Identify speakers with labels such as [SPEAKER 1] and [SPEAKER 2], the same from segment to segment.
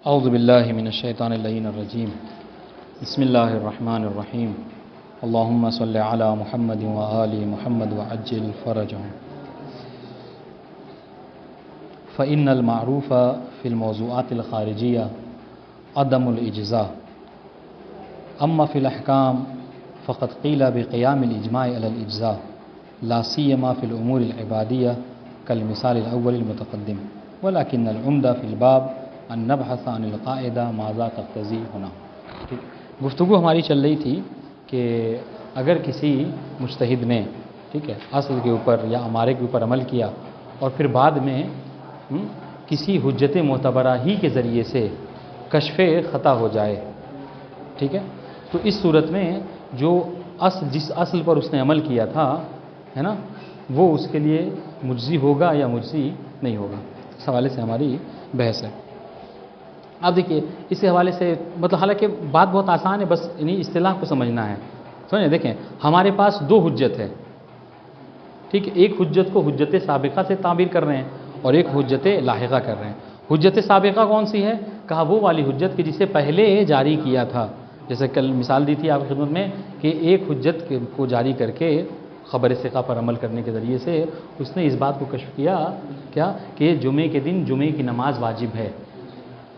[SPEAKER 1] اعوذ باللہ من الشیطان اللعین الرجیم بسم اللہ الرحمن الرحیم اللہم صلی علی محمد و آل محمد وعجل فرجهم فإن المعروف في الموضوعات الخارجية عدم الإجزاء أما في الأحكام فقد قيل بقيام الإجماع على الإجزاء لا سيما في الأمور العبادية كالمثال الأول المتقدم ولكن العمدة في الباب ان نبحث عن القاعدہ ماذا تقتضی ہونا۔ گفتگو ہماری چل رہی تھی کہ اگر کسی مجتہد نے اصل کے اوپر یا امارے کے اوپر عمل کیا اور پھر بعد میں کسی حجت معتبرہ ہی کے ذریعے سے کشف خطا ہو جائے، ٹھیک ہے، تو اس صورت میں جو جس اصل پر اس نے عمل کیا تھا ہے نا، وہ اس کے لیے مجزی ہوگا یا مجزی نہیں ہوگا، اس حوالے سے ہماری بحث ہے۔ اب دیکھیے اس کے حوالے سے مطلب حالانکہ بات بہت آسان ہے، بس انہیں اصطلاح کو سمجھنا ہے۔ سمجھیں، دیکھیں ہمارے پاس دو حجت ہے، ٹھیک ہے، ایک حجت کو حجت سابقہ سے تعبیر کر رہے ہیں اور ایک حجت لاحقہ کر رہے ہیں۔ حجت سابقہ کون سی ہے؟ کہا وہ والی حجت کہ جسے پہلے جاری کیا تھا، جیسے کل مثال دی تھی آپ کی خدمت میں کہ ایک حجت کو جاری کر کے خبر ثقہ پر عمل کرنے کے ذریعے سے اس نے اس بات کو کشف کیا کیا کہ جمعے کے دن جمعے کی نماز واجب ہے،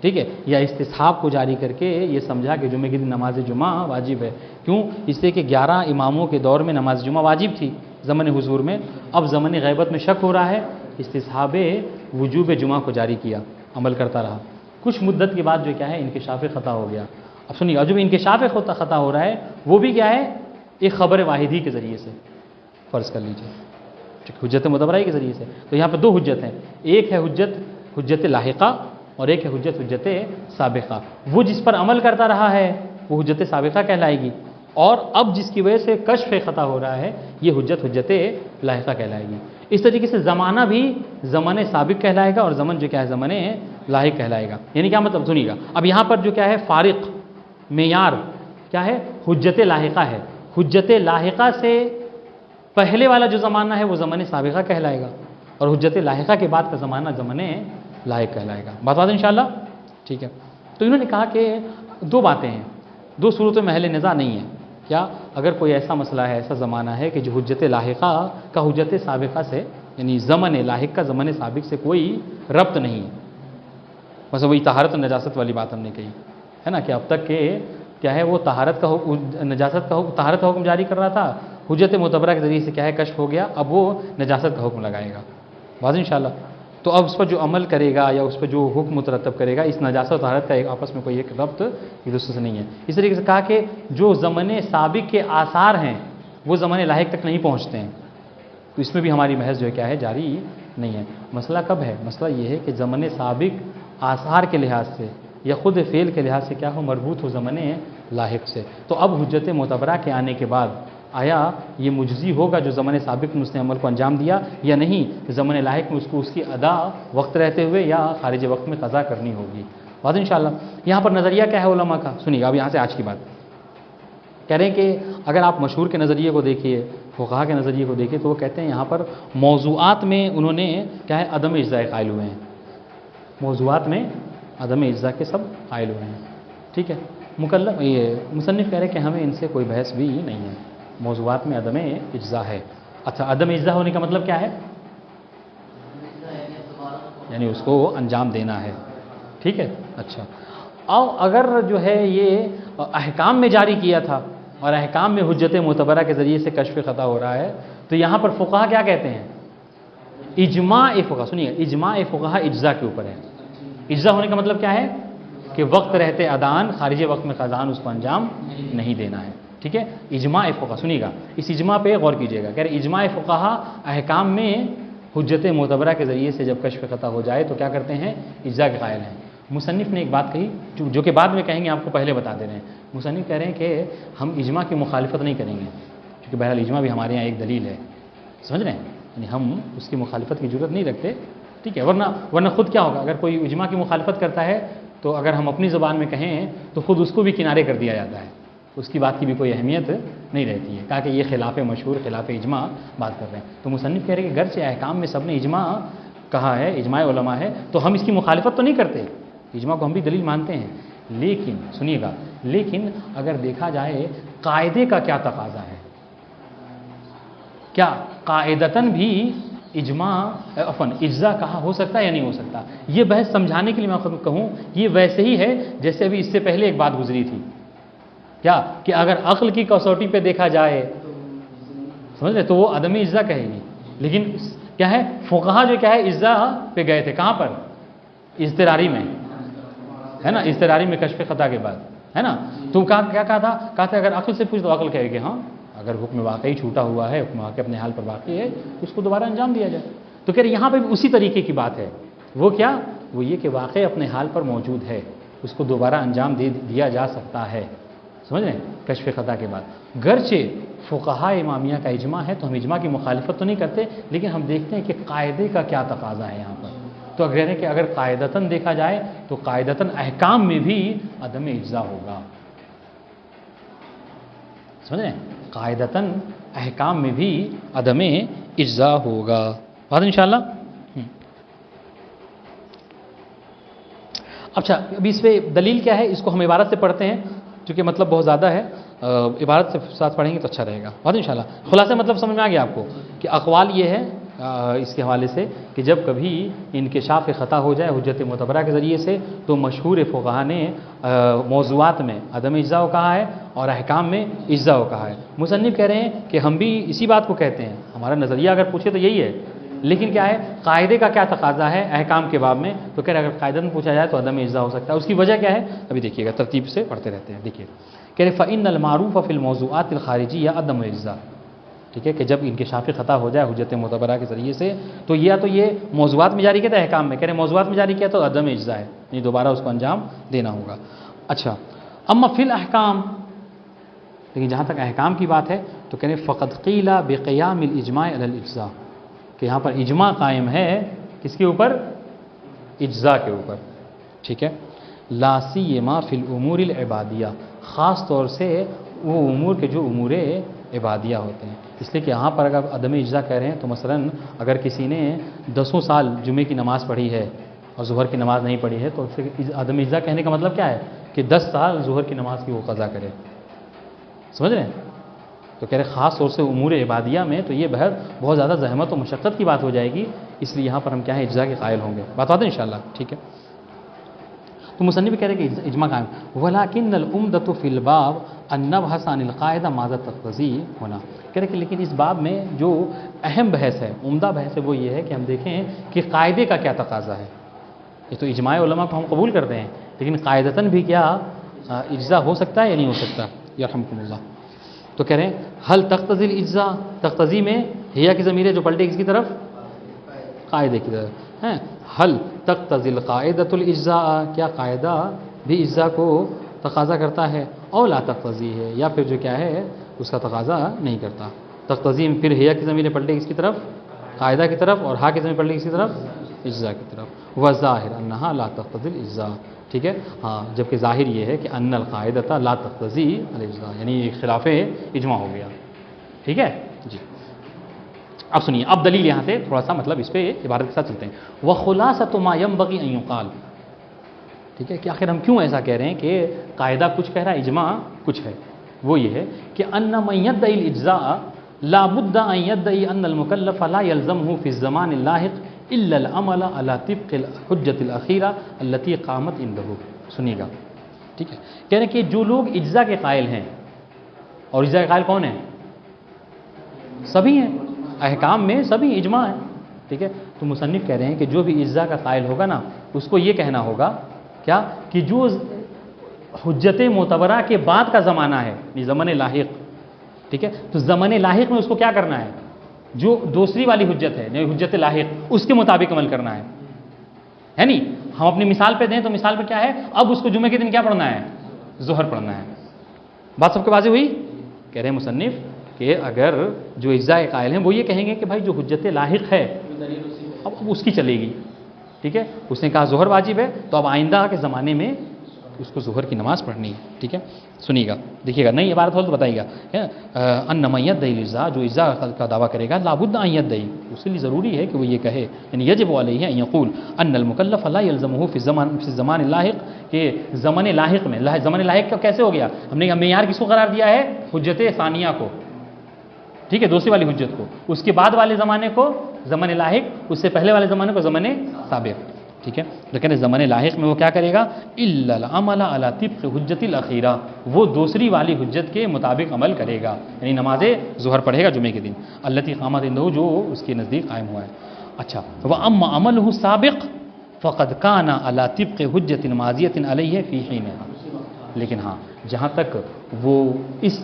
[SPEAKER 1] ٹھیک ہے، یا استصحاب کو جاری کر کے یہ سمجھا کہ جمعے کے دن نماز جمعہ واجب ہے۔ کیوں؟ اس لیے کہ 11 اماموں کے دور میں نماز جمعہ واجب تھی زمن حضور میں، اب زمن غیبت میں شک ہو رہا ہے، استصحاب وجوب جمعہ کو جاری کیا، عمل کرتا رہا، کچھ مدت کے بعد جو کیا ہے انکشاف خطا ہو گیا۔ اب سنیے، اور جو انکشاف خطا ہو رہا ہے وہ بھی کیا ہے؟ ایک خبر واحدی کے ذریعے سے، فرض کر لیجیے حجت متبرہ کے ذریعے سے، تو یہاں پہ دو حجت ہیں، ایک ہے حجت لاحقہ اور ایک ہے حجت سابقہ۔ وہ جس پر عمل کرتا رہا ہے وہ حجت سابقہ کہلائے گی، اور اب جس کی وجہ سے کشف خطا ہو رہا ہے یہ حجت لاحقہ کہلائے گی۔ اس طریقے سے زمانہ بھی زمن سابق کہلائے گا اور زمن جو کیا ہے زمن لاحق کہلائے گا۔ یعنی کیا مطلب سنیے گا، اب یہاں پر جو کیا ہے فارق معیار کیا ہے؟ حجت لاحقہ ہے۔ حجت لاحقہ سے پہلے والا جو زمانہ ہے وہ زمن سابقہ کہلائے گا، اور حجت لاحقہ کے بعد کا زمانہ زمن لاحق کہلائے گا۔ بات انشاءاللہ ٹھیک ہے۔ تو انہوں نے کہا کہ دو باتیں ہیں، دو صورتوں میں محل نزاع نہیں ہے۔ کیا؟ اگر کوئی ایسا مسئلہ ہے، ایسا زمانہ ہے کہ جو حجت لاحقہ کا حجت سابقہ سے، یعنی زمن لاحق کا زمن سابق سے کوئی ربط نہیں ہے، مثلا وہی طہارت و نجاست والی بات ہم نے کہی ہے نا، کہ اب تک کہ کیا ہے وہ طہارت کا طہارت کا حکم جاری کر رہا تھا، حجت معتبرہ کے ذریعے سے کیا ہے کشف ہو گیا، اب وہ نجاست کا حکم لگائے گا، واضح انشاءاللہ۔ تو اب اس پر جو عمل کرے گا یا اس پر جو حکم مترتب کرے گا، اس نجاست و طہارت کا آپس میں کوئی ایک ربط ایک دوسرے سے نہیں ہے۔ اس طریقے سے کہا کہ جو زمن سابق کے آثار ہیں وہ زمن لاحق تک نہیں پہنچتے ہیں، تو اس میں بھی ہماری محض جو ہے کیا ہے جاری نہیں ہے۔ مسئلہ کب ہے؟ مسئلہ یہ ہے کہ زمن سابق آثار کے لحاظ سے یا خود فعل کے لحاظ سے کیا ہو مربوط ہو زمن لاحق سے، تو اب حجت معتبرہ کے آنے کے بعد آیا یہ مجزی ہوگا جو زمن سابق میں اس نے عمل کو انجام دیا یا نہیں، زمن لاحق میں اس کو اس کی ادا وقت رہتے ہوئے یا خارج وقت میں قضا کرنی ہوگی، بات انشاءاللہ۔ یہاں پر نظریہ کیا ہے علماء کا؟ سنیے اب یہاں سے آج کی بات کہہ رہے ہیں کہ اگر آپ مشہور کے نظریے کو دیکھیے، فقہا کے نظریے کو دیکھیے، تو وہ کہتے ہیں یہاں پر موضوعات میں انہوں نے کیا ہے عدم اجزاء قائل ہوئے ہیں، موضوعات میں عدم اجزاء کے سب قائل ہوئے ہیں، ٹھیک ہے۔ مصنف کہہ رہے ہیں کہ ہمیں ان سے کوئی بحث بھی نہیں ہے، موضوعات میں عدم اجزاء ہے۔ اچھا، عدم اجزاء ہونے کا مطلب کیا ہے؟ یعنی اس کو انجام دینا ہے، ٹھیک ہے۔ اچھا، اور اگر جو ہے یہ احکام میں جاری کیا تھا اور احکام میں حجت معتبرہ کے ذریعے سے کشف خطا ہو رہا ہے، تو یہاں پر فقہا کیا کہتے ہیں؟ اجماع فقہا، سنیے اجماع فقہا اجزاء کے اوپر ہے۔ اجزاء ہونے کا مطلب کیا ہے؟ کہ وقت رہتے ادان، خارج وقت میں قضاء اس کو انجام نہیں دینا ہے، ٹھیک ہے۔ اجماع فقہا، سنیے گا اس اجماع پہ غور کیجیے گا، کہ اجماع فقہا احکام میں حجت معتبرہ کے ذریعے سے جب کشف خطا ہو جائے تو کیا کرتے ہیں؟ اجزاء کے قائل ہیں۔ مصنف نے ایک بات کہی جو کہ بعد میں کہیں گے، آپ کو پہلے بتا دے رہے ہیں۔ مصنف کہہ رہے ہیں کہ ہم اجماع کی مخالفت نہیں کریں گے، کیونکہ بہرحال اجماع بھی ہمارے یہاں ایک دلیل ہے، سمجھ رہے ہیں، یعنی ہم اس کی مخالفت کی ضرورت نہیں رکھتے، ٹھیک ہے۔ ورنہ خود کیا ہوگا اگر کوئی اجماع کی مخالفت کرتا ہے تو اگر ہم اپنی زبان میں کہیں تو خود اس کو بھی کنارے کر دیا جاتا ہے، اس کی بات کی بھی کوئی اہمیت نہیں رہتی ہے، کہا کہ یہ خلاف مشہور خلاف اجماع بات کر رہے ہیں۔ تو مصنف کہہ رہے ہیں کہ گرچہ احکام میں سب نے اجماع کہا ہے، اجماع علماء ہے، تو ہم اس کی مخالفت تو نہیں کرتے، اجماع کو ہم بھی دلیل مانتے ہیں، لیکن سنیے گا، لیکن اگر دیکھا جائے قاعدے کا کیا تقاضا ہے، کیا قاعدتاً بھی اجماع اجزا کہا ہو سکتا ہے یا نہیں ہو سکتا؟ یہ بحث سمجھانے کے لیے میں خود کہوں یہ ویسے ہی ہے جیسے ابھی اس سے پہلے ایک بات گزری تھی، کیا کہ اگر عقل کی کسوٹی پہ دیکھا جائے، سمجھ رہے، تو وہ عدم اجزا کہے گی، لیکن کیا ہے فقہا جو کیا ہے اجزا پہ گئے تھے، کہاں پر؟ اضطراری میں، ہے نا، اضطراری میں کشف خطا کے بعد، ہے نا، تو کیا کہا تھا؟ کہا تھا اگر عقل سے پوچھ تو عقل کہے گی ہاں اگر حکم واقعی چھوٹا ہوا ہے، حکم واقعی اپنے حال پر باقی ہے، اس کو دوبارہ انجام دیا جائے۔ تو کہہ رہے یہاں پہ بھی اسی طریقے کی بات ہے، وہ کیا؟ وہ یہ کہ واقعی اپنے حال پر موجود ہے، اس کو دوبارہ انجام دیا جا سکتا ہے، سمجھ رہے ہیں، کشف خطا کے بعد۔ گرچہ فقہاء امامیہ کا اجماع ہے تو ہم اجماع کی مخالفت تو نہیں کرتے، لیکن ہم دیکھتے ہیں کہ قاعدے کا کیا تقاضا ہے یہاں پر۔ تو اگر کہ اگر قاعدتاً دیکھا جائے تو قاعدتاً احکام میں بھی عدم اجزا ہوگا، سمجھ رہے ہیں، قاعدتاً احکام میں بھی عدم اجزا ہوگا، بات انشاءاللہ۔ اچھا ابھی اس پہ دلیل کیا ہے، اس کو ہم عبارت سے پڑھتے ہیں چونکہ مطلب بہت زیادہ ہے، عبارت سے ساتھ پڑھیں گے تو اچھا رہے گا، بات انشاءاللہ۔ خلاصہ مطلب سمجھ میں آ گیا آپ کو کہ اقوال یہ ہے اس کے حوالے سے کہ جب کبھی انکشاف خطا ہو جائے حجت معتبرہ کے ذریعے سے تو مشہور فقہا نے موضوعات میں عدم اجزا کو کہا ہے اور احکام میں اجزا کو کہا ہے۔ مصنف کہہ رہے ہیں کہ ہم بھی اسی بات کو کہتے ہیں، ہمارا نظریہ اگر پوچھے تو یہی ہے، لیکن کیا ہے قاعدے کا کیا تقاضا ہے احکام کے باب میں، تو کہہ رہے اگر قاعدہ میں پوچھا جائے تو عدم اجزا ہو سکتا ہے۔ اس کی وجہ کیا ہے ابھی دیکھیے گا، ترتیب سے پڑھتے رہتے ہیں، دیکھیے کہہ رہے فَإِنَّ الْمَعْرُوفَ فِي الْمَوْضُوعَاتِ الْخَارِجِيَّةِ عَدَمُ الْإِجْزَاءِ، ٹھیک ہے، کہ جب انکشاف خطا ہو جائے حجت معتبرہ کے ذریعے سے تو یا تو یہ موضوعات میں جاری کیا تھا احکام میں، کہہ رہے موضوعات میں جاری کیا تو عدم اجزا ہے، یعنی دوبارہ اس کو انجام دینا ہوگا۔ اچھا اما فی الاحکام، لیکن جہاں تک احکام کی بات ہے تو کہہ رہے فقد قیل بقیام الاجماع علی الاجزاء، کہ یہاں پر اجماع قائم ہے کس کے اوپر؟ اجزا کے اوپر، ٹھیک ہے، لا سیما فی الامور العبادیہ، خاص طور سے وہ امور کے جو امور عبادیہ ہوتے ہیں، اس لیے کہ یہاں پر اگر عدم اجزا کہہ رہے ہیں تو مثلا اگر کسی نے 10 سال جمعے کی نماز پڑھی ہے اور ظہر کی نماز نہیں پڑھی ہے تو عدم اجزا کہنے کا مطلب کیا ہے کہ 10 سال ظہر کی نماز کی وہ قضا کرے، سمجھ رہے ہیں؟ تو کہہ رہے خاص طور سے امور عبادیہ میں تو یہ بہت زیادہ زحمت و مشقت کی بات ہو جائے گی، اس لیے یہاں پر ہم کیا ہے اجزا کے قائل ہوں گے، بات آتے ہیں انشاءاللہ، ٹھیک ہے۔ تو مصنف کہہ رہے کہ اجماع قائم، ولیکن العمدۃ فی الباب ان نبحث عن القاعدہ ماذا تقتضی ہونا، کہہ رہے کہ لیکن اس باب میں جو اہم بحث ہے، عمدہ بحث ہے، وہ یہ ہے کہ ہم دیکھیں کہ قاعدے کا کیا تقاضا ہے۔ یہ تو اجماع علماء کو ہم قبول کرتے ہیں، لیکن قاعدتاً بھی کیا اجزا ہو سکتا ہے یا نہیں ہو سکتا، یرحمکم اللہ۔ تو کہہ رہے ہیں حل تقتضی الاجزاء، تقتضی میں ہیا کی ضمیر ہے جو پلٹے کس کی طرف؟ قاعدے کی طرف ہیں، حل تقتضی القاعدۃ الاجزاء، کیا قاعدہ بھی اجزا کو تقاضا کرتا ہے، او لا تقتضی ہے، یا پھر جو کیا ہے اس کا تقاضا نہیں کرتا۔ تقتضی میں پھر ہیا کی ضمیر پلٹے کس کی طرف؟ قاعدہ کی طرف، اور ہا کی ضمیر پلٹے کس کی طرف؟ اجزا کی طرف۔ وظاہر انہا لا تقتضی الاجزاء، ٹھیک ہے، ہاں جبکہ ظاہر یہ ہے کہ ان القاعدۃ لا تقتضی الاجزاء، یعنی خلاف اجماع ہو گیا، ٹھیک ہے جی۔ اب سنیے، اب دلیل یہاں سے تھوڑا سا مطلب اس پہ عبارت کے ساتھ چلتے ہیں۔ وخلاصۃ ما ينبغي ان يقال، ٹھیک ہے، کہ آخر ہم کیوں ایسا کہہ رہے ہیں کہ قاعدہ کچھ کہہ رہا ہے اجماع کچھ ہے، وہ یہ ہے کہ ان من يدعي الاجزاء لا بد ان يدعي ان المكلف لا يلزمه في الزمان اللاحق الا العمل على طبق الحجة الاخيرة التي قامت عنده، سنیے گا، ٹھیک ہے، کہہ رہے ہیں کہ جو لوگ اجزاء کے قائل ہیں، اور اجزاء کے قائل کون ہیں؟ سبھی ہیں، احکام میں سبھی اجماع ہے، ٹھیک ہے، تو مصنف کہہ رہے ہیں کہ جو بھی اجزاء کا قائل ہوگا نا اس کو یہ کہنا ہوگا کیا کہ جو حجت معتبرہ کے بعد کا زمانہ ہے، یعنی زمن لاحق، ٹھیک ہے، تو زمن لاحق میں اس کو کیا کرنا ہے، جو دوسری والی حجت ہے یعنی حجت لاحق اس کے مطابق عمل کرنا ہے نہیں، ہم اپنی مثال پہ دیں تو مثال پہ کیا ہے، اب اس کو جمعے کے دن کیا پڑھنا ہے، ظہر پڑھنا ہے، بات سب کے واضح ہوئی؟ کہہ رہے ہیں مصنف کہ اگر جو اجزاء قائل ہیں وہ یہ کہیں گے کہ بھائی جو حجت لاحق ہے اب اس کی چلے گی، ٹھیک ہے، اس نے کہا ظہر واجب ہے تو اب آئندہ کے زمانے میں اس کو ظہر کی نماز پڑھنی ہے. ٹھیک ہے, سنیے گا, دیکھیے گا, نہیں عبارت ہو تو بتائیے گا. ان من یدعی الاجزاء, جو اجزاء کا دعویٰ کرے گا, لابد ان یدعی, اس کے لیے ضروری ہے کہ وہ یہ کہے, یعنی یجب علیہ ان یقول ان المکلف لا یلزمہ فی الزمان اللاحق, کہ زمن لاحق میں, زمن لاحق کا کیسے ہو گیا, ہم نے معیار کس کو قرار دیا ہے, حجت ثانیہ کو, ٹھیک ہے, دوسری والی حجت کو, اس کے بعد والے زمانے کو زمن لاحق, اس سے پہلے والے زمانے کو زمن سابق. ٹھیک ہے, لیکن زمن لاحق میں وہ کیا کرے گا, الا العمل علی طبق حجت الاخیرہ, وہ دوسری والی حجت کے مطابق عمل کرے گا, یعنی نماز ظہر پڑھے گا جمعے کے دن, التی قامت عنده, جو اس کے نزدیک قائم ہوا ہے. اچھا, واما عمله السابق فقد کان علی طبق حجت ماضیۃ علیہ فی حینها, لیکن ہاں جہاں تک وہ اس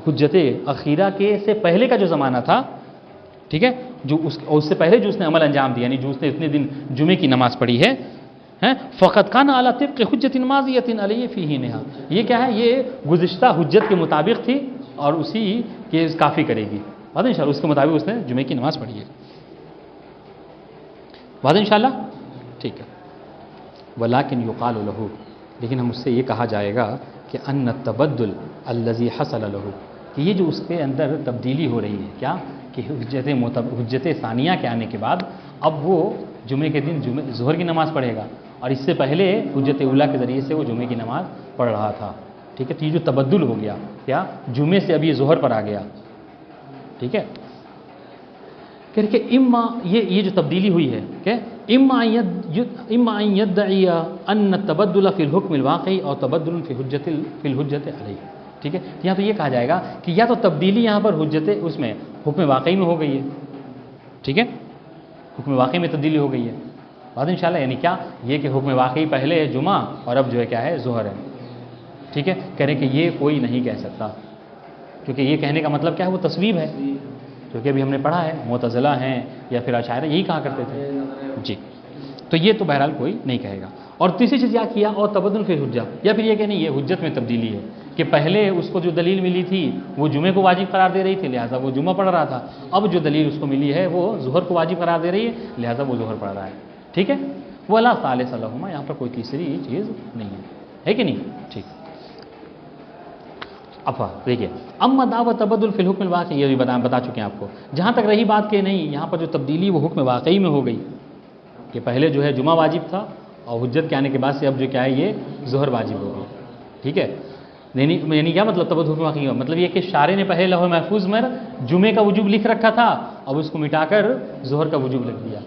[SPEAKER 1] حجت اخیرہ کے سے پہلے کا جو زمانہ تھا, ٹھیک ہے, جو اس سے پہلے جو اس نے عمل انجام دیا, یعنی جو اس نے اتنے دن جمعے کی نماز پڑھی ہے, فقط کان علی طبق حجت ماضیۃ علیہ فی حینها, یہ کیا ہے, یہ گزشتہ حجت کے مطابق تھی اور اسی کے کافی کرے گی. بات ہے انشاءاللہ, اس کے مطابق اس نے جمعے کی نماز پڑھی ہے. بات ہے انشاءاللہ, ٹھیک ہے. ولکن یقال له, لیکن ہم اس سے یہ کہا جائے گا کہ ان التبدل الذی حصل له, کہ یہ جو اس کے اندر تبدیلی ہو رہی ہے, کیا کہ حجت ثانیہ کے آنے کے بعد اب وہ جمعے کے دن ظہر کی نماز پڑھے گا, اور اس سے پہلے حجت اولیٰ کے ذریعے سے وہ جمعے کی نماز پڑھ رہا تھا. ٹھیک ہے, تو یہ جو تبدل ہو گیا, کیا جمعے سے اب یہ ظہر پر آ گیا. ٹھیک ہے, کہ اما یہ جو تبدیلی ہوئی ہے, کہ اما ان یدعی ان التبدل فی الحکم الواقعی اور تبدل فی الحجت علیہ. ٹھیک ہے, یہاں تو یہ کہا جائے گا کہ یا تو تبدیلی یہاں پر حجت اس میں حکم واقعی میں ہو گئی ہے, ٹھیک ہے, حکم واقعی میں تبدیلی ہو گئی ہے. بات انشاءاللہ, یعنی کیا, یہ کہ حکم واقعی پہلے ہے جمعہ اور اب جو ہے کیا ہے, ظہر ہے. ٹھیک ہے, کہہ رہے کہ یہ کوئی نہیں کہہ سکتا, کیونکہ یہ کہنے کا مطلب کیا ہے, وہ تصویب ہے, کیونکہ ابھی ہم نے پڑھا ہے معتزلہ ہیں یا پھر اشاعرہ یہی کہا کرتے تھے. جی, تو یہ تو بہرحال کوئی نہیں کہے گا. اور تیسری چیز کیا, اور تبدل فی الحجہ, یا پھر یہ کہ نہیں, یہ حجت میں تبدیلی ہے, کہ پہلے اس کو جو دلیل ملی تھی وہ جمعے کو واجب قرار دے رہی تھی, لہٰذا وہ جمعہ پڑھ رہا تھا. اب جو دلیل اس کو ملی ہے وہ ظہر کو واجب قرار دے رہی ہے, لہٰذا وہ ظہر پڑھ رہا ہے. ٹھیک ہے, ولا ثالث لہما, یہاں پر کوئی تیسری چیز نہیں ہے کہ نہیں. ٹھیک, اب دیکھیے, اما دعوت تبدل فی الحکم الواقعی, یہ بھی بتا چکے ہیں آپ کو. جہاں تک رہی بات کہ نہیں, یہاں پر جو تبدیلی وہ حکم واقعی میں ہو گئی, کہ پہلے جو ہے جمعہ واجب تھا اور حجت کے آنے کے بعد سے اب جو کیا ہے, یہ ظہر واجب ہو گئی. ٹھیک ہے, یعنی کیا مطلب تبدل حکم واقعی, مطلب یہ کہ شارع نے پہلے لوح محفوظ میں جمعے کا وجوب لکھ رکھا تھا, اب اس کو مٹا کر ظہر کا وجوب لکھ دیا,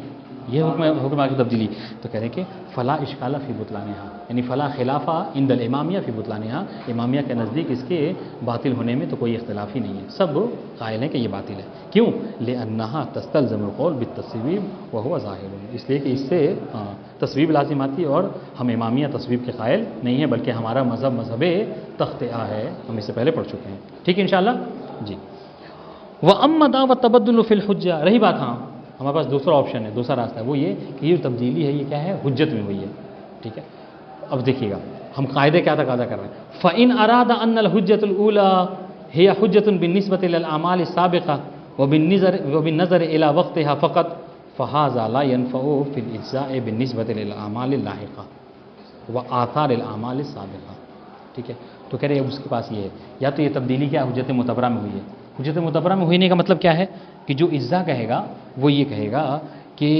[SPEAKER 1] یہ حکم واقعی تبدیلی. تو کہہ رہے کہ فلا اشکال فی بطلانہا, یعنی فلا خلافہ عند الامامیہ فی بطلانہا, امامیہ کے نزدیک اس کے باطل ہونے میں تو کوئی اختلاف ہی نہیں ہے, سب قائل ہیں کہ یہ باطل ہے. کیوں, لانہا تستلزم القول بالتصویب وہو ظاہر, اس لیے کہ اس سے تصویب لازم آتی ہے, اور ہم امامیہ تصویب کے قائل نہیں ہیں, بلکہ ہمارا مذہب تخت ہے, ہم اس سے پہلے پڑھ چکے ہیں. ٹھیک ہے انشاءاللہ. جی, واما دعوت تبدل فی الحجہ, رہی بات, ہاں ہمارے پاس دوسرا آپشن ہے, دوسرا راستہ ہے, وہ یہ کہ یہ تبدیلی ہے یہ کیا ہے, حجت میں ہوئی ہے. ٹھیک ہے, اب دیکھیے گا ہم قاعدے کیا تقاضا کر رہے ہیں. فَإِنْ أَرَادَ أَنَّ الْحُجَّةُ الْأُولَى هي حجة بالنسبة إلى الأعمال السابقة وبالنظر إلى وقتها فقط فهذا لا ينفع في الإجزاء بالنسبة للأعمال اللاحقة وآثار الأعمال السابقة. ٹھیک ہے, تو کہہ رہے ہیں اس کے پاس یہ ہے, یا تو یہ تبدیلی کیا حجت متبرہ میں ہوئی ہے. حجت متبرہ میں ہونے کا مطلب کیا ہے, کہ جو اجزا کہے گا وہ یہ کہے گا کہ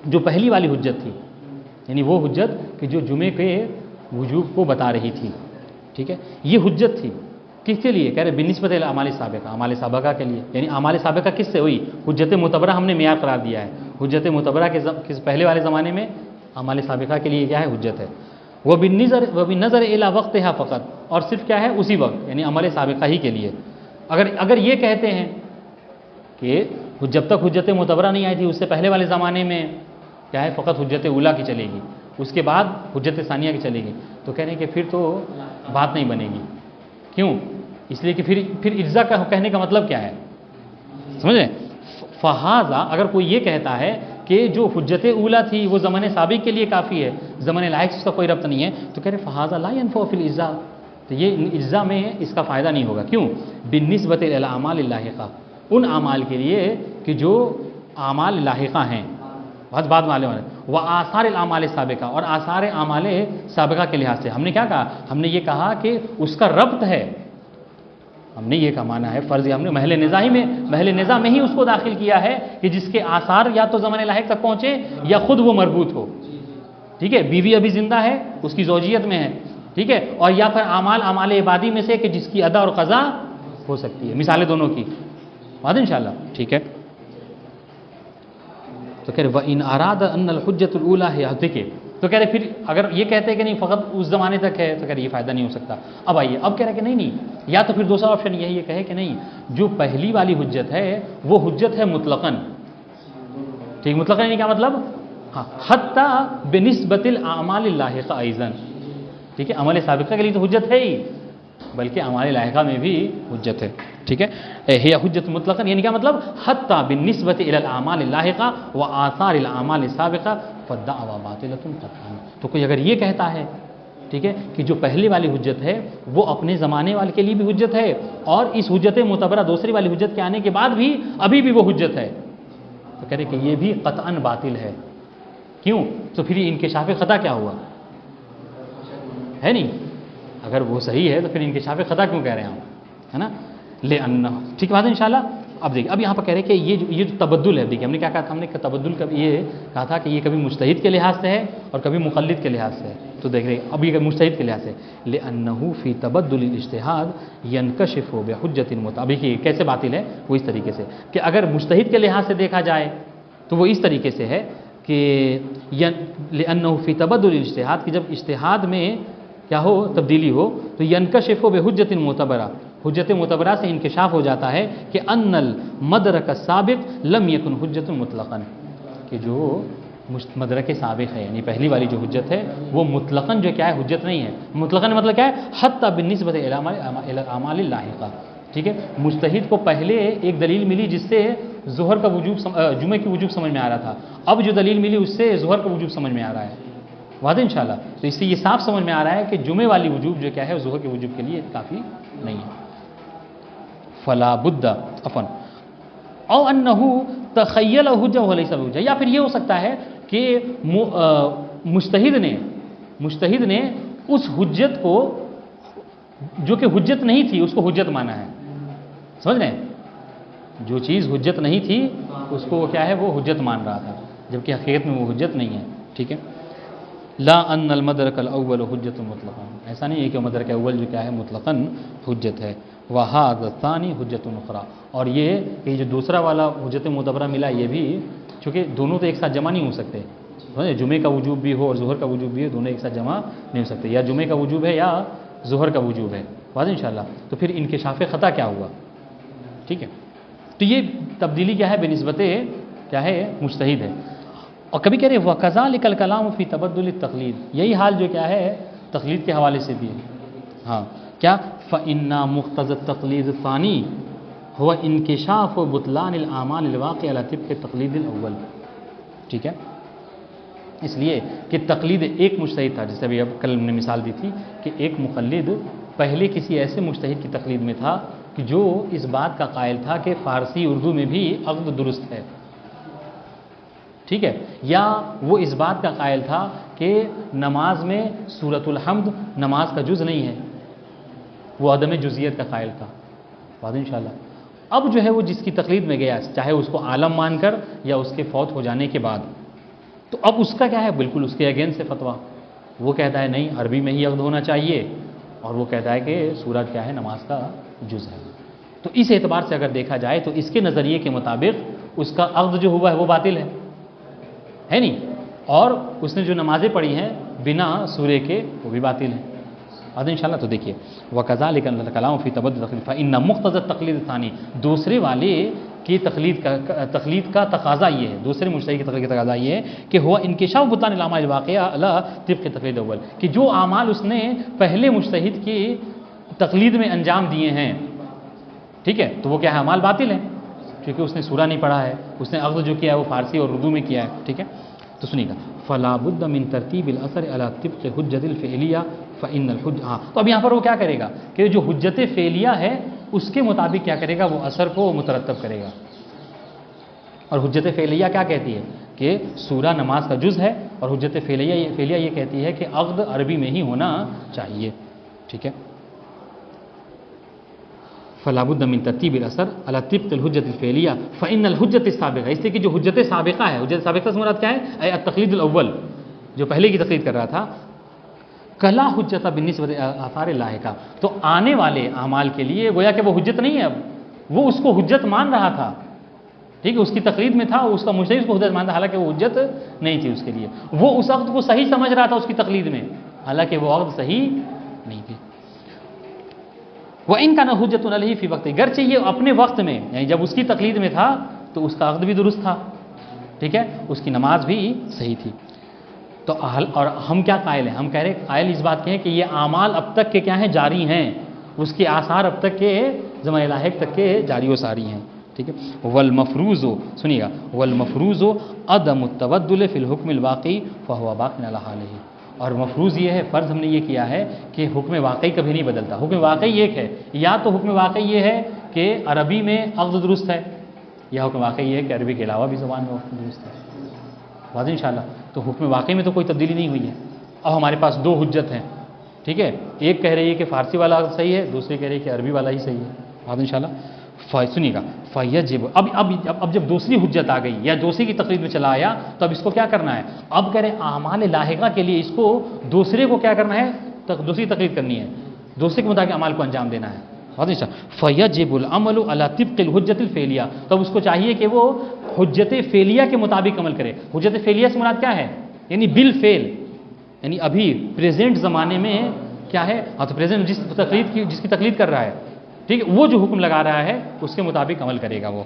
[SPEAKER 1] جو پہلی والی حجت تھی, یعنی وہ حجت کہ جو جمعے کے وجوب کو بتا رہی تھی, ٹھیک ہے, یہ حجت تھی کس کے لیے, کہہ رہے بنسبت اعمال سابقہ, اعمال سابقہ کے لیے. یعنی اعمال سابقہ کس سے ہوئی, حجت متبرہ ہم نے معیار قرار دیا ہے, حجت متبرہ کے پہلے والے زمانے میں اعمال سابقہ کے لیے کیا ہے, حجت ہے. وہ بالنظر الی وقتها فقط, اور صرف کیا ہے, اسی وقت, یعنی عمل سابقہ ہی کے لیے. اگر یہ کہتے ہیں کہ جب تک حجت متبرہ نہیں آئی تھی اس سے پہلے والے زمانے میں کیا ہے, فقط حجت اولیٰ کی چلے گی, اس کے بعد حجت ثانیہ کی چلے گی, تو کہہ رہے ہیں کہ پھر تو بات نہیں بنے گی. کیوں, اس لیے کہ پھر اجزا کا کہنے کا مطلب کیا ہے, سمجھیں. فہذا, اگر کوئی یہ کہتا ہے کہ جو حجت اولیٰ تھی وہ زمانے سابق کے لیے کافی ہے, زمانے لاحق سے اس کا کوئی ربط نہیں ہے, تو کہہ رہے فہذا لا ينفع فی الاجزاء, تو یہ اجزا میں اس کا فائدہ نہیں ہوگا. کیوں, بالنسبت الی الاعمال اللاحقہ, ان اعمال کے لیے کہ جو اعمال لاحقہ ہیں, بعد والے و آثار الاعمال سابقہ، اور آثار اعمال سابقہ کے لحاظ سے ہم نے کیا کہا؟ ہم نے یہ کہا کہ اس کا ربط ہے، ہم نے یہ کا معنی ہے فرض، ہم نے محل نزاع میں ہی اس کو داخل کیا ہے کہ جس کے آثار یا تو زمان لاحق تک پہنچے یا خود وہ مربوط ہو، ٹھیک ہے، بیوی ابھی زندہ ہے، اس کی زوجیت میں ہے، ٹھیک ہے، اور یا پھر اعمال عبادی میں سے کہ جس کی ادا اور قضا ہو سکتی ہے، مثالیں دونوں کی بات انشاءاللہ، ٹھیک ہے۔ تو کہہ رہے وَإِنْ أَرَادَ أَنَّ الْحُجَّةُ الْأُولَى هِيَ، دیکھیں تو کہہ رہے پھر اگر یہ کہتے ہیں کہ نہیں فقط اس زمانے تک ہے تو کہہ رہے یہ فائدہ نہیں ہو سکتا۔ اب آئیے اب کہہ رہے کہ نہیں، یا تو پھر دوسرا آپشن یہی یہ کہے کہ نہیں، جو پہلی والی حجت ہے وہ حجت ہے مطلقاً، ٹھیک، مطلقاً یعنی کیا مطلب؟ ہاں، حتی بنسبت الاعمال اللاحقہ ایضاً، ٹھیک ہے، عمل سابقہ کے لیے تو حجت ہے ہی، بلکہ اعمال لاحقہ میں بھی حجت ہے، ٹھیک ہے، ہے حجت مطلقاً یعنی کیا مطلب؟ حتی بالنسبت الی الاعمال اللاحقہ و آثار الاعمال السابقہ فالدعوی باطلۃ قطعاً۔ تو کوئی اگر یہ کہتا ہے، ٹھیک ہے، کہ جو پہلی والی حجت ہے وہ اپنے زمانے والے کے لیے بھی حجت ہے اور اس حجت معتبرہ دوسری والی حجت کے آنے کے بعد بھی ابھی بھی وہ حجت ہے، تو کہہ رہے کہ یہ بھی قطعاً باطل ہے۔ کیوں؟ تو پھر انکشاف خطا کیا ہوا؟ ہے نہیں، اگر وہ صحیح ہے تو پھر انکشاف خطا کیوں کہہ رہے ہیں ہم، ہے نا، لأنہ، ٹھیک بات ہے انشاءاللہ۔ اب دیکھیں اب یہاں پر کہہ رہے کہ یہ جو تبدل ہے، دیکھیں ہم نے کیا کہا تھا؟ ہم نے تبدل کا یہ کہا تھا کہ یہ کبھی مجتہد کے لحاظ سے ہے اور کبھی مقلد کے لحاظ سے ہے، تو دیکھ رہے اب یہ مجتہد کے لحاظ سے، لأنہ فی تبدل الاجتہاد ینکشف بحجۃ مطابق، یہ کیسے باطل ہے؟ وہ اس طریقے سے کہ اگر مجتہد کے لحاظ سے دیکھا جائے تو وہ اس طریقے سے ہے کہ لأنہ فی تبدل الاجتہاد، کہ جب اجتہاد میں کیا ہو، تبدیلی ہو، تو ینکشف بحجۃ معتبرہ، حجت معتبرہ سے انکشاف ہو جاتا ہے کہ ان المدرک السابق لم یکن حجت مطلقاً، کہ جو مدرک سابق ہے یعنی پہلی والی جو حجت ہے وہ مطلقاً جو کیا ہے حجت نہیں ہے، مطلقاً مطلب کیا ہے؟ حتی بالنسبت الی الاعمال اللاحقہ، ٹھیک ہے، مجتہد کو پہلے ایک دلیل ملی جس سے ظہر کا وجوب جمعے کی وجوب سمجھ میں آ رہا تھا، اب جو دلیل ملی اس سے ظہر کا وجوب سمجھ میں آ رہا ہے، واضح انشاءاللہ۔ تو اس سے یہ صاف سمجھ میں آ رہا ہے کہ جمعے والی وجوب جو کیا ہے ظہر کے وجوب کے لیے کافی نہیں ہے۔ فلا بد عفوا او انہ تخیل حجہ وليس حجہ، یا پھر یہ ہو سکتا ہے کہ مجتہد نے اس حجت کو جو کہ حجت نہیں تھی اس کو حجت مانا ہے، سمجھ رہے ہیں؟ جو چیز حجت نہیں تھی اس کو کیا ہے وہ حجت مان رہا تھا، جبکہ حقیقت میں وہ حجت نہیں ہے، ٹھیک ہے۔ لا ان المدرک الاول حجت مطلقاً، ایسا نہیں ہے کہ مدرک اول جو کیا ہے مطلقاً حجت ہے، وہذا الثانی حجت اخری، اور یہ کہ جو دوسرا والا حجت معتبرہ ملا یہ بھی، چونکہ دونوں تو ایک ساتھ جمع نہیں ہو سکتے، جمعے کا وجوب بھی ہو اور ظہر کا وجوب بھی ہو، دونوں ایک ساتھ جمع نہیں ہو سکتے، یا جمعے کا وجوب ہے یا ظہر کا وجوب ہے، واضح انشاءاللہ۔ تو پھر انکشاف خطا کیا ہوا، ٹھیک ہے، تو یہ تبدیلی کیا ہے بنسبت کیا ہے مجتہد ہے۔ اور کبھی کہہ رہے وَكَذَلِكَ الْكَلَامُ فِي تَبَدُّلِ التَّقْلِيدِ، یہی حال جو کیا ہے تقلید کے حوالے سے بھی ہے، ہاں کیا فَإِنَّ مُقْتَضَى التَّقْلِيدِ الثَّانِي هو انکشاف بطلان الاعمال الواقع على طبق التقلید الاول، ٹھیک ہے، اس لیے کہ تقلید ایک مجتہد تھا، جیسے ابھی اب کل ہم نے مثال دی تھی کہ ایک مقلد پہلے کسی ایسے مجتہد کی تقلید میں تھا کہ جو اس بات کا قائل تھا کہ فارسی اردو میں بھی عقد درست ہے، ٹھیک ہے، یا وہ اس بات کا قائل تھا کہ نماز میں سورۃ الحمد نماز کا جز نہیں ہے، وہ عدم جزیت کا قائل تھا، واضح انشاءاللہ۔ اب جو ہے وہ جس کی تقلید میں گیا، چاہے اس کو عالم مان کر یا اس کے فوت ہو جانے کے بعد، تو اب اس کا کیا ہے بالکل اس کے اگینسٹ سے فتویٰ، وہ کہتا ہے نہیں عربی میں ہی عقد ہونا چاہیے، اور وہ کہتا ہے کہ سورت کیا ہے نماز کا جز ہے۔ تو اس اعتبار سے اگر دیکھا جائے تو اس کے نظریے کے مطابق اس کا عقد جو ہوا ہے وہ باطل ہے نہیں، اور اس نے جو نمازیں پڑھی ہیں بنا سورے کے وہ بھی باطل ہیں، اب انشاءاللہ۔ تو دیکھیے وَكَذَلِكَ الْكَلَامُ فِي تَبَدُّلِ التَّقْلِيدِ فَإِنَّ مُقْتَضَى التَّقْلِيدِ الثَّانِي، دوسرے والے کی تقلید کا تقاضا یہ ہے، دوسرے مجتہد کی تقلید کا تقاضا یہ ہے کہ ہوا انکشاف بطلان الاعمال الواقعہ علی طبق التقلید الاول، کہ جو اعمال اس نے پہلے مجتہد کی تقلید میں انجام دیے ہیں، ٹھیک ہے، تو وہ کیا ہے اعمال باطل ہیں، کیونکہ اس نے سورہ نہیں پڑھا ہے، اس نے عقد جو کیا ہے وہ فارسی اور اردو میں کیا ہے، ٹھیک ہے۔ تو سنیے گا فلا بد من ترتیب الاثر علی طبق حجت الفعلیہ فان الحجہ، ہاں تو اب یہاں پر وہ کیا کرے گا کہ جو حجت فعلیہ ہے اس کے مطابق کیا کرے گا وہ اثر کو مترتب کرے گا، اور حجت فعلیہ کیا کہتی ہے کہ سورہ نماز کا جز ہے، اور حجت فعلیہ یہ کہتی ہے کہ عقد عربی میں ہی ہونا چاہیے، ٹھیک ہے۔ فلا بد من ترتیب الاثر على طبق الحجت الفعلیہ فان الحجت السابقہ، اس لیے کہ جو حجت سابقہ ہے، حجت سابقہ سے مراد کیا ہے؟ اے التقلید الاول، جو پہلے کی تقلید کر رہا تھا، کلا حجت بالنسبت آثار لاحقہ، تو آنے والے اعمال کے لیے گویا کہ وہ حجت نہیں ہے، اب وہ اس کو حجت مان رہا تھا، ٹھیک ہے، اس کی تقلید میں تھا، اس کا مجتہد اس کو حجت مانتا، حالانکہ وہ حجت نہیں تھی اس کے لیے، وہ اس عقد کو صحیح سمجھ رہا تھا اس کی تقلید میں، حالانکہ وہ عقد صحیح نہیں تھی۔ وہ ان کا نہ حجت علیہ فی وقت، گرچہ یہ اپنے وقت میں، یعنی جب اس کی تقلید میں تھا تو اس کا عقد بھی درست تھا، ٹھیک ہے، اس کی نماز بھی صحیح تھی۔ تو اور ہم کیا قائل ہیں؟ ہم کہہ رہے ہیں، قائل اس بات کے ہیں کہ یہ اعمال اب تک کے کیا ہیں؟ جاری ہیں، اس کے آثار اب تک کے زمانہ لاحق تک کے جاری و ساری ہیں، ٹھیک ہے۔ والمفروض، سنیے گا، والمفروض عدم التبدل فی الحکم الواقعی فهو باق علی حاله، اور مفروض یہ ہے، فرض ہم نے یہ کیا ہے کہ حکم واقعی کبھی نہیں بدلتا، حکم واقعی ایک ہے، یا تو حکم واقعی یہ ہے کہ عربی میں عقد درست ہے، یا حکم واقعی یہ ہے کہ عربی کے علاوہ بھی زبان میں عقد درست ہے، واضح انشاءاللہ۔ تو حکم واقعی میں تو کوئی تبدیلی نہیں ہوئی ہے۔ اب ہمارے پاس دو حجت ہیں، ٹھیک ہے، ایک کہہ رہی ہے کہ فارسی والا صحیح ہے، دوسری کہہ رہی ہے کہ عربی والا ہی صحیح ہے، واضح انشاءاللہ۔ سنیے گا، فیجب، اب جب دوسری حجت آ گئی یا دوسری کی تقلید میں چلا آیا تو اب اس کو کیا کرنا ہے؟ اب کہہ رہے اعمال لاحقہ کے لیے اس کو دوسرے کو کیا کرنا ہے؟ دوسری تقلید کرنی ہے، دوسرے کے مطابق اعمال کو انجام دینا ہے، فیجب العمل علی طبق الحجت الفعلیہ، تب اس کو چاہیے کہ وہ حجت فعلیہ کے مطابق عمل کرے۔ حجت فعلیہ سے مراد کیا ہے؟ یعنی بالفعل، یعنی ابھی پریزنٹ زمانے میں کیا ہے، تو پریزنٹ جس کی تقلید کر رہا ہے، ٹھیک ہے، وہ جو حکم لگا رہا ہے اس کے مطابق عمل کرے گا وہ،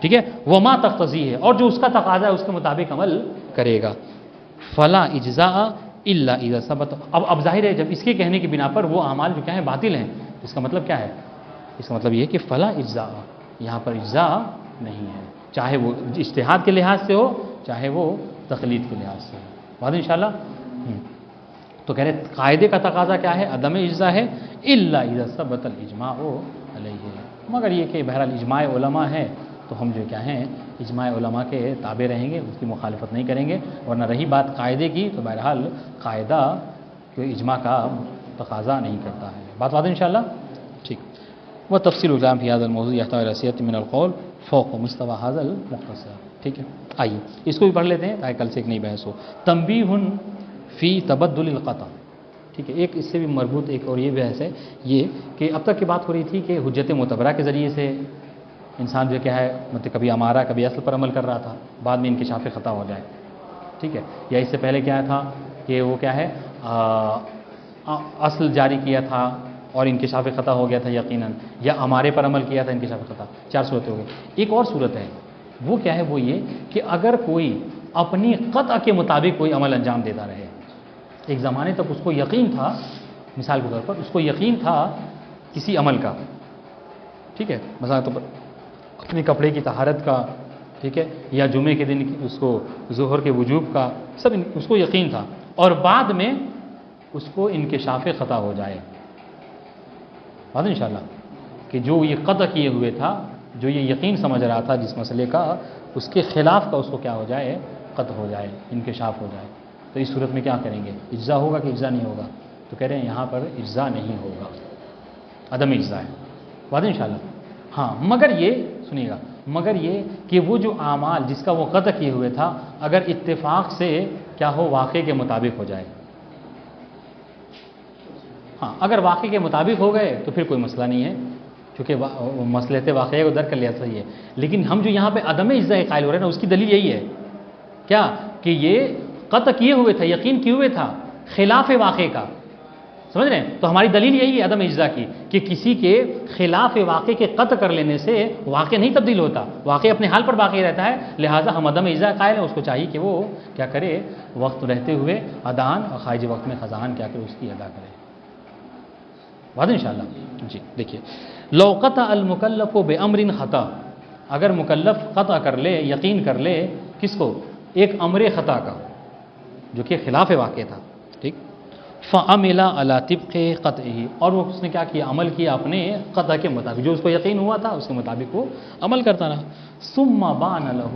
[SPEAKER 1] ٹھیک ہے، وما تقتضی ہے، اور جو اس کا تقاضا ہے اس کے مطابق عمل کرے گا۔ فلا اجزاء الا اذا ثبت، اب ظاہر ہے جب اس کے کہنے کی بنا پر وہ اعمال جو کیا ہیں؟ باطل ہیں، اس کا مطلب کیا ہے؟ اس کا مطلب یہ ہے کہ فلا اجزاء، یہاں پر اجزاء نہیں ہے، چاہے وہ اجتہاد کے لحاظ سے ہو چاہے وہ تقلید کے لحاظ سے ہو، واضح انشاءاللہ۔ تو کہہ رہے قاعدے کا تقاضا کیا ہے؟ عدم اجزاء ہے، الا اذا ثبت الاجماع علیہ، مگر یہ کہ بہرحال اجماع علماء ہے تو ہم جو کیا ہیں اجماع علماء کے تابع رہیں گے، اس کی مخالفت نہیں کریں گے، ورنہ رہی بات قاعدے کی تو بہرحال قاعدہ جو اجماع کا تقاضا نہیں کرتا ہے، بات واضح انشاءاللہ، ٹھیک۔ وہ تفصیل الکلام فی هذا الموضوع يحتوي على رسیت من القول فوق مستوى هذا المختصر، ٹھیک ہے، آئیے اس کو بھی پڑھ لیتے ہیں تاکہ کل سے ایک نئی بحث ہو۔ تنبیہ فی تبدل القطع، ٹھیک ہے، ایک اس سے بھی مربوط ایک اور یہ بحث ہے، یہ کہ اب تک کی بات ہو رہی تھی کہ حجت معتبرہ کے ذریعے سے انسان جو کیا ہے مطلب کبھی امارہ کبھی اصل پر عمل کر رہا تھا، بعد میں انکشاف خطا ہو جائے، ٹھیک ہے، یا اس سے پہلے کیا تھا کہ وہ کیا ہے اصل جاری کیا تھا اور انکشاف خطا ہو گیا تھا یقیناً، یا امارے پر عمل کیا تھا انکشاف خطا، چار صورتیں ہو گئی۔ ایک اور صورت ہے وہ کیا ہے؟ وہ یہ کہ اگر کوئی اپنی قطع کے مطابق کوئی عمل انجام دیتا رہے، ایک زمانے تک اس کو یقین تھا، مثال کے طور پر اس کو یقین تھا کسی عمل کا، ٹھیک ہے، مثال کے طور پر اپنے کپڑے کی طہارت کا، ٹھیک ہے، یا جمعے کے دن اس کو ظہر کے وجوب کا، سب اس کو یقین تھا، اور بعد میں اس کو انکشاف خطا ہو جائے، بات انشاءاللہ کہ جو یہ قطع کیے ہوئے تھا، جو یہ یقین سمجھ رہا تھا جس مسئلے کا، اس کے خلاف کا اس کو کیا ہو جائے؟ قطع ہو جائے، انکشاف ہو جائے، تو اس صورت میں کیا کریں گے؟ اجزا ہوگا کہ اجزا نہیں ہوگا؟ تو کہہ رہے ہیں یہاں پر اجزا نہیں ہوگا، عدم اجزا ہے، واضح انشاءاللہ۔ ہاں مگر یہ سنیے گا، مگر یہ کہ وہ جو اعمال جس کا وہ قطع کیے ہوئے تھا اگر اتفاق سے کیا ہو؟ واقع کے مطابق ہو جائے، ہاں اگر واقع کے مطابق ہو گئے تو پھر کوئی مسئلہ نہیں ہے، چونکہ مسئلے واقعہ کو درک کر لیا صحیح ہے، لیکن ہم جو یہاں پہ عدم اجزا قائل ہو رہے ہیں نا، اس کی دلیل یہی ہے کیا کہ یہ قطع کیے ہوئے تھا، یقین کیے ہوئے تھا خلاف واقع کا، سمجھ رہے ہیں؟ تو ہماری دلیل یہی ہے عدم اجزا کی کہ کسی کے خلاف واقع کے قطع کر لینے سے واقع نہیں تبدیل ہوتا، واقع اپنے حال پر باقی رہتا ہے، لہٰذا ہم عدم اجزا قائل ہیں، اس کو چاہیے کہ وہ کیا کرے؟ وقت رہتے ہوئے ادان اور خارج وقت میں خزان کیا کرے؟ اس کی ادا کرے، واضح انشاءاللہ۔ جی دیکھیے، لو قطع المکلف بامر خطا، اگر مکلف قطع کر لے، یقین کر لے، کس کو؟ ایک امر خطا کا جو کہ خلاف واقع تھا، ٹھیک، فعمل علی طبق قطعہ، اور وہ اس نے کیا کیا؟ عمل کیا اپنے قطع کے مطابق، جو اس کو یقین ہوا تھا اس کے مطابق وہ عمل کرتا رہا، ثم بان له،